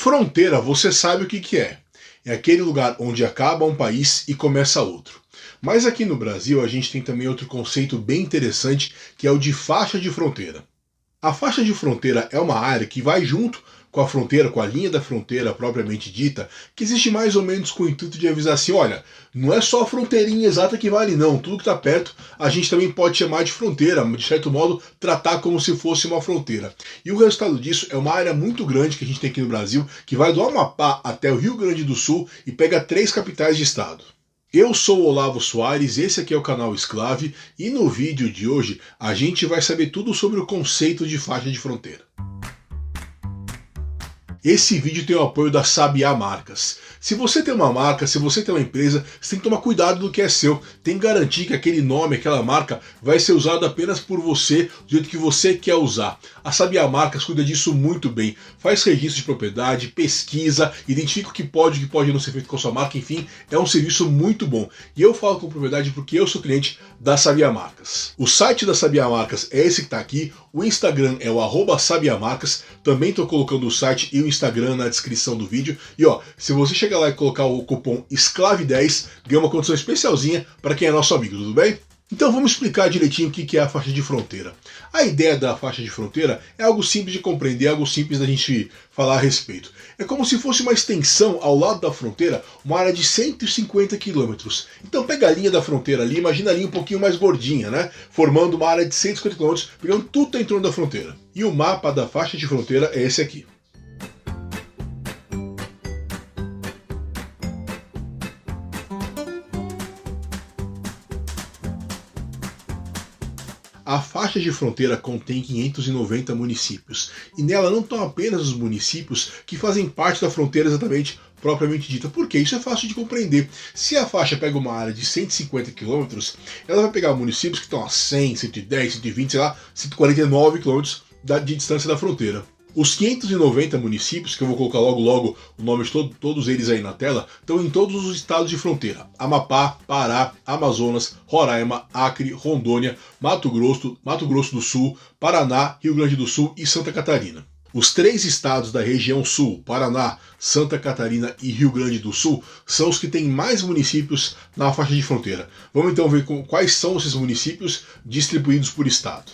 Fronteira, você sabe o que é. É aquele lugar onde acaba um país e começa outro. Mas aqui no Brasil a gente tem também outro conceito bem interessante, que é o de faixa de fronteira. A faixa de fronteira é uma área que vai junto com a fronteira, com a linha da fronteira propriamente dita, que existe mais ou menos com o intuito de avisar assim, olha, não é só a fronteirinha exata que vale não, tudo que está perto a gente também pode chamar de fronteira, de certo modo tratar como se fosse uma fronteira. E o resultado disso é uma área muito grande que a gente tem aqui no Brasil, que vai do Amapá até o Rio Grande do Sul e pega 3 capitais de estado. Eu sou o Olavo Soares, esse aqui é o canal Exclave, e no vídeo de hoje a gente vai saber tudo sobre o conceito de faixa de fronteira. Esse vídeo tem o apoio da Sabiá Marcas. Se você tem uma marca, se você tem uma empresa, você tem que tomar cuidado do que é seu. Tem que garantir que aquele nome, aquela marca, vai ser usado apenas por você, do jeito que você quer usar. A Sabiá Marcas cuida disso muito bem. Faz registro de propriedade, pesquisa, identifica o que pode e o que pode não ser feito com a sua marca, enfim, é um serviço muito bom. E eu falo com propriedade porque eu sou cliente da Sabiá Marcas. O site da Sabiá Marcas é esse que está aqui, o Instagram é o @sabiamarcas, também estou colocando o site e o Instagram na descrição do vídeo. E ó, se você chegar lá e colocar o cupom ESCLAVE10, ganha uma condição especialzinha para quem é nosso amigo, tudo bem? Então vamos explicar direitinho o que é a faixa de fronteira. A ideia da faixa de fronteira é algo simples de compreender, algo simples da gente falar a respeito. É como se fosse uma extensão ao lado da fronteira, uma área de 150 quilômetros. Então pega a linha da fronteira ali, imagina a linha um pouquinho mais gordinha, né? Formando uma área de 150 quilômetros, pegando tudo em torno da fronteira. E o mapa da faixa de fronteira é esse aqui. A faixa de fronteira contém 590 municípios, e nela não estão apenas os municípios que fazem parte da fronteira exatamente propriamente dita. Por quê? Isso é fácil de compreender. Se a faixa pega uma área de 150 quilômetros, ela vai pegar municípios que estão a 100, 110, 120, sei lá, 149 quilômetros de distância da fronteira. Os 590 municípios, que eu vou colocar logo o nome de todos eles aí na tela, estão em todos os estados de fronteira. Amapá, Pará, Amazonas, Roraima, Acre, Rondônia, Mato Grosso do Sul, Paraná, Rio Grande do Sul e Santa Catarina. Os 3 estados da região sul, Paraná, Santa Catarina e Rio Grande do Sul, são os que têm mais municípios na faixa de fronteira. Vamos então ver quais são esses municípios distribuídos por estado.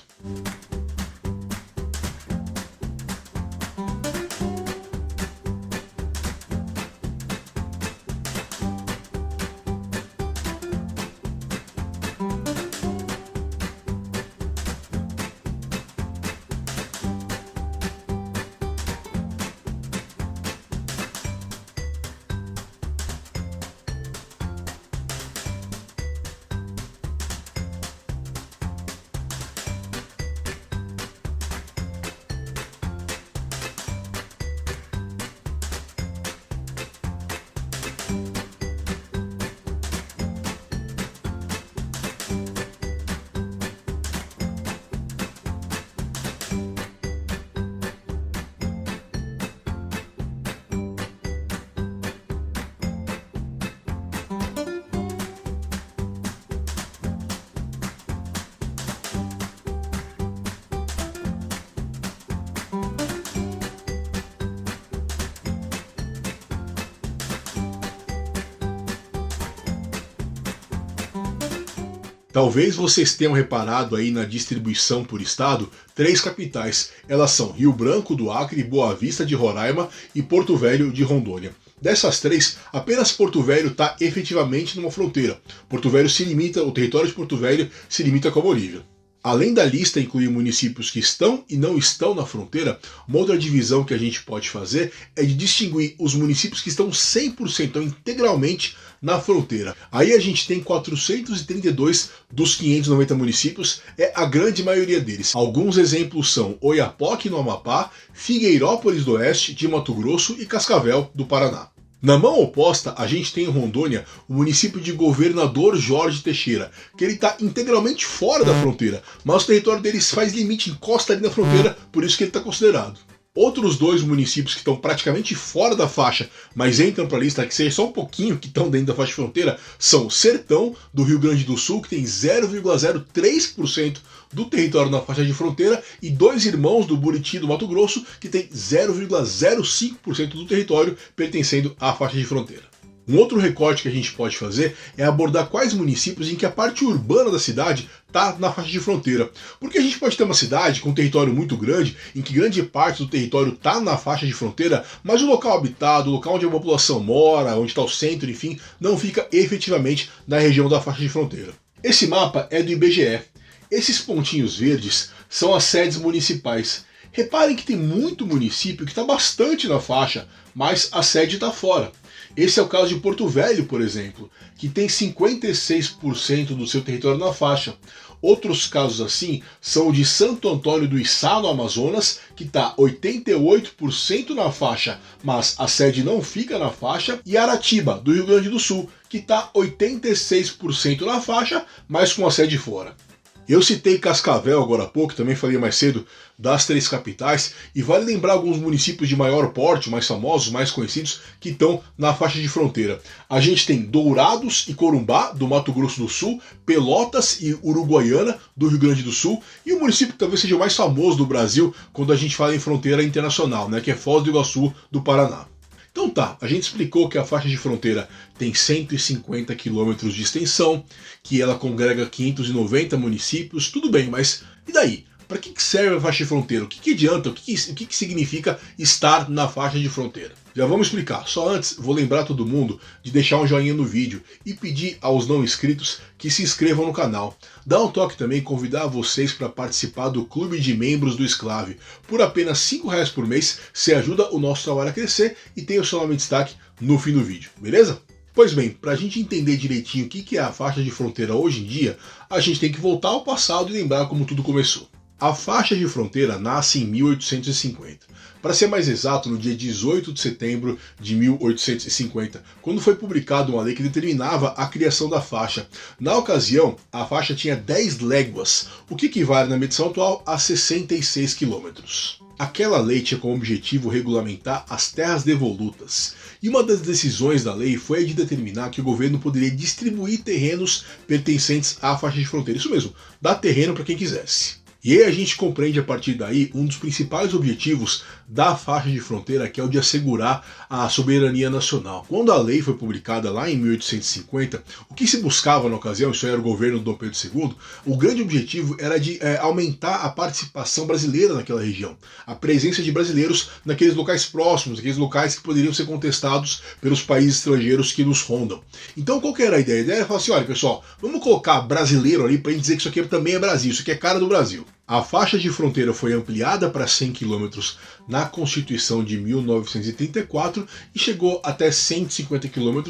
Talvez vocês tenham reparado aí na distribuição por estado 3 capitais. Elas são Rio Branco do Acre, Boa Vista de Roraima e Porto Velho de Rondônia. Dessas 3, apenas Porto Velho está efetivamente numa fronteira. O território de Porto Velho se limita com a Bolívia. Além da lista incluir municípios que estão e não estão na fronteira, uma outra divisão que a gente pode fazer é de distinguir os municípios que estão 100%, então integralmente na fronteira. Aí a gente tem 432 dos 590 municípios, é a grande maioria deles. Alguns exemplos são Oiapoque, no Amapá, Figueirópolis do Oeste, de Mato Grosso e Cascavel, do Paraná. Na mão oposta, a gente tem em Rondônia o município de Governador Jorge Teixeira, que ele está integralmente fora da fronteira, mas o território deles faz limite, encosta ali na fronteira, por isso que ele está considerado. Outros dois municípios que estão praticamente fora da faixa, mas entram para a lista, que seja só um pouquinho que estão dentro da faixa de fronteira, são Sertão, do Rio Grande do Sul, que tem 0,03% do território na faixa de fronteira, e Dois Irmãos, do Buriti, do Mato Grosso, que tem 0,05% do território pertencendo à faixa de fronteira. Um outro recorte que a gente pode fazer é abordar quais municípios em que a parte urbana da cidade está na faixa de fronteira. Porque a gente pode ter uma cidade com um território muito grande, em que grande parte do território está na faixa de fronteira, mas o local habitado, o local onde a população mora, onde está o centro, enfim, não fica efetivamente na região da faixa de fronteira. Esse mapa é do IBGE. Esses pontinhos verdes são as sedes municipais. Reparem que tem muito município que está bastante na faixa, mas a sede está fora. Esse é o caso de Porto Velho, por exemplo, que tem 56% do seu território na faixa. Outros casos assim são o de Santo Antônio do Içá, no Amazonas, que está 88% na faixa, mas a sede não fica na faixa, e Aratiba, do Rio Grande do Sul, que está 86% na faixa, mas com a sede fora. Eu citei Cascavel agora há pouco, também falei mais cedo das três capitais, e vale lembrar alguns municípios de maior porte, mais famosos, mais conhecidos, que estão na faixa de fronteira. A gente tem Dourados e Corumbá, do Mato Grosso do Sul, Pelotas e Uruguaiana, do Rio Grande do Sul, e o município que talvez seja o mais famoso do Brasil quando a gente fala em fronteira internacional, que é Foz do Iguaçu, do Paraná. Então tá, a gente explicou que a faixa de fronteira tem 150 quilômetros de extensão, que ela congrega 590 municípios, tudo bem, mas e daí? Para que serve a faixa de fronteira? O que adianta? O que significa estar na faixa de fronteira? Já vamos explicar. Só antes, vou lembrar todo mundo de deixar um joinha no vídeo e pedir aos não inscritos que se inscrevam no canal. Dá um toque também e convidar vocês para participar do Clube de Membros do Exclave. Por apenas R$5 por mês, você ajuda o nosso trabalho a crescer e tem o seu nome em destaque no fim do vídeo, beleza? Pois bem, para a gente entender direitinho o que é a faixa de fronteira hoje em dia, a gente tem que voltar ao passado e lembrar como tudo começou. A faixa de fronteira nasce em 1850. Para ser mais exato, no dia 18 de setembro de 1850, quando foi publicada uma lei que determinava a criação da faixa. Na ocasião, a faixa tinha 10 léguas, o que equivale na medição atual a 66 quilômetros. Aquela lei tinha como objetivo regulamentar as terras devolutas, e uma das decisões da lei foi a de determinar que o governo poderia distribuir terrenos pertencentes à faixa de fronteira. Isso mesmo, dar terreno para quem quisesse. E aí a gente compreende a partir daí um dos principais objetivos da faixa de fronteira, que é o de assegurar a soberania nacional. Quando a lei foi publicada lá em 1850, o que se buscava na ocasião, isso era o governo do Dom Pedro II, o grande objetivo era de aumentar a participação brasileira naquela região, a presença de brasileiros naqueles locais próximos, aqueles locais que poderiam ser contestados pelos países estrangeiros que nos rondam. Então qual que era a ideia? A ideia era falar assim, olha pessoal, vamos colocar brasileiro ali para dizer que isso aqui também é Brasil, isso aqui é cara do Brasil. A faixa de fronteira foi ampliada para 100 km na Constituição de 1934 e chegou até 150 km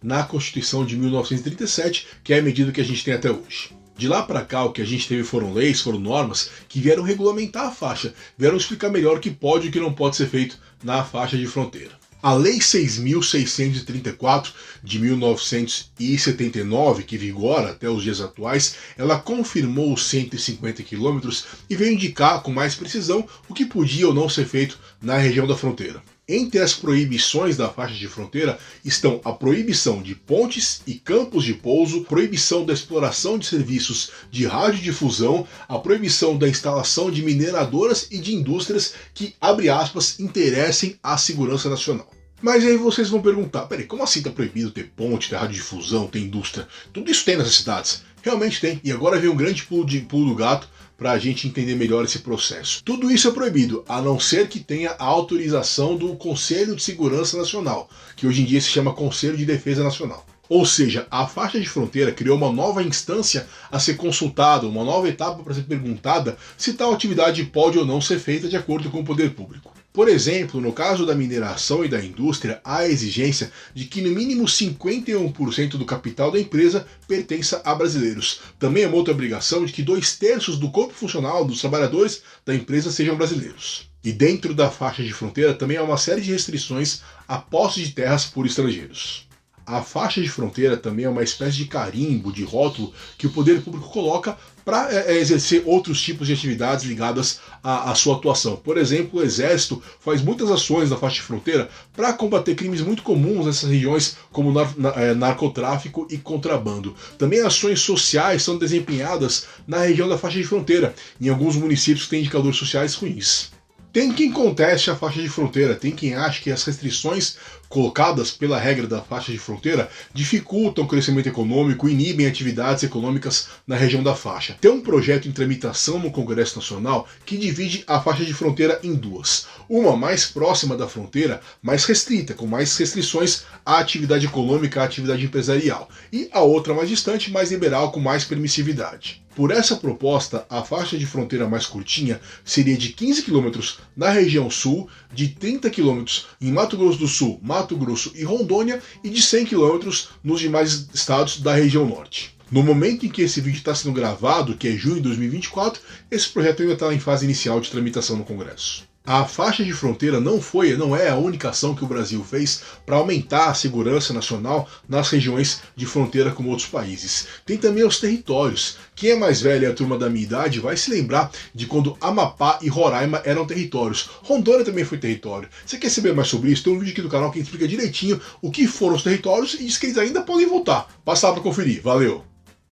na Constituição de 1937, que é a medida que a gente tem até hoje. De lá para cá, o que a gente teve foram leis, foram normas que vieram regulamentar a faixa, vieram explicar melhor o que pode e o que não pode ser feito na faixa de fronteira. A Lei 6.634 de 1979, que vigora até os dias atuais, ela confirmou os 150 quilômetros e veio indicar com mais precisão o que podia ou não ser feito na região da fronteira. Entre as proibições da faixa de fronteira estão a proibição de pontes e campos de pouso, proibição da exploração de serviços de radiodifusão, a proibição da instalação de mineradoras e de indústrias que, abre aspas, interessem à segurança nacional. Mas aí vocês vão perguntar, peraí, como assim está proibido ter ponte, ter radiodifusão, ter indústria? Tudo isso tem nessas cidades. Realmente tem, e agora vem um grande pulo do gato para a gente entender melhor esse processo. Tudo isso é proibido, a não ser que tenha a autorização do Conselho de Segurança Nacional, que hoje em dia se chama Conselho de Defesa Nacional. Ou seja, a faixa de fronteira criou uma nova instância a ser consultada, uma nova etapa para ser perguntada se tal atividade pode ou não ser feita de acordo com o poder público. Por exemplo, no caso da mineração e da indústria, há a exigência de que no mínimo 51% do capital da empresa pertença a brasileiros. Também é uma outra obrigação de que 2/3 do corpo funcional dos trabalhadores da empresa sejam brasileiros. E dentro da faixa de fronteira também há uma série de restrições à posse de terras por estrangeiros. A faixa de fronteira também é uma espécie de carimbo, de rótulo, que o poder público coloca para exercer outros tipos de atividades ligadas à sua atuação. Por exemplo, o Exército faz muitas ações na faixa de fronteira para combater crimes muito comuns nessas regiões, como narcotráfico e contrabando. Também ações sociais são desempenhadas na região da faixa de fronteira, em alguns municípios que têm indicadores sociais ruins. Tem quem conteste a faixa de fronteira, tem quem acha que as restrições colocadas pela regra da faixa de fronteira dificultam o crescimento econômico e inibem atividades econômicas na região da faixa. Tem um projeto em tramitação no Congresso Nacional que divide a faixa de fronteira em duas. Uma mais próxima da fronteira, mais restrita, com mais restrições à atividade econômica, à atividade empresarial. E a outra mais distante, mais liberal, com mais permissividade. Por essa proposta, a faixa de fronteira mais curtinha seria de 15 km na região sul, de 30 km em Mato Grosso do Sul, Mato Grosso e Rondônia e de 100 km nos demais estados da região norte. No momento em que esse vídeo está sendo gravado, que é junho de 2024, esse projeto ainda está em fase inicial de tramitação no Congresso. A faixa de fronteira não é a única ação que o Brasil fez para aumentar a segurança nacional nas regiões de fronteira com outros países. Tem também os territórios. Quem é mais velho e a turma da minha idade vai se lembrar de quando Amapá e Roraima eram territórios. Rondônia também foi território. Você quer saber mais sobre isso? Tem um vídeo aqui do canal que explica direitinho o que foram os territórios e diz que eles ainda podem voltar. Passa lá para conferir. Valeu!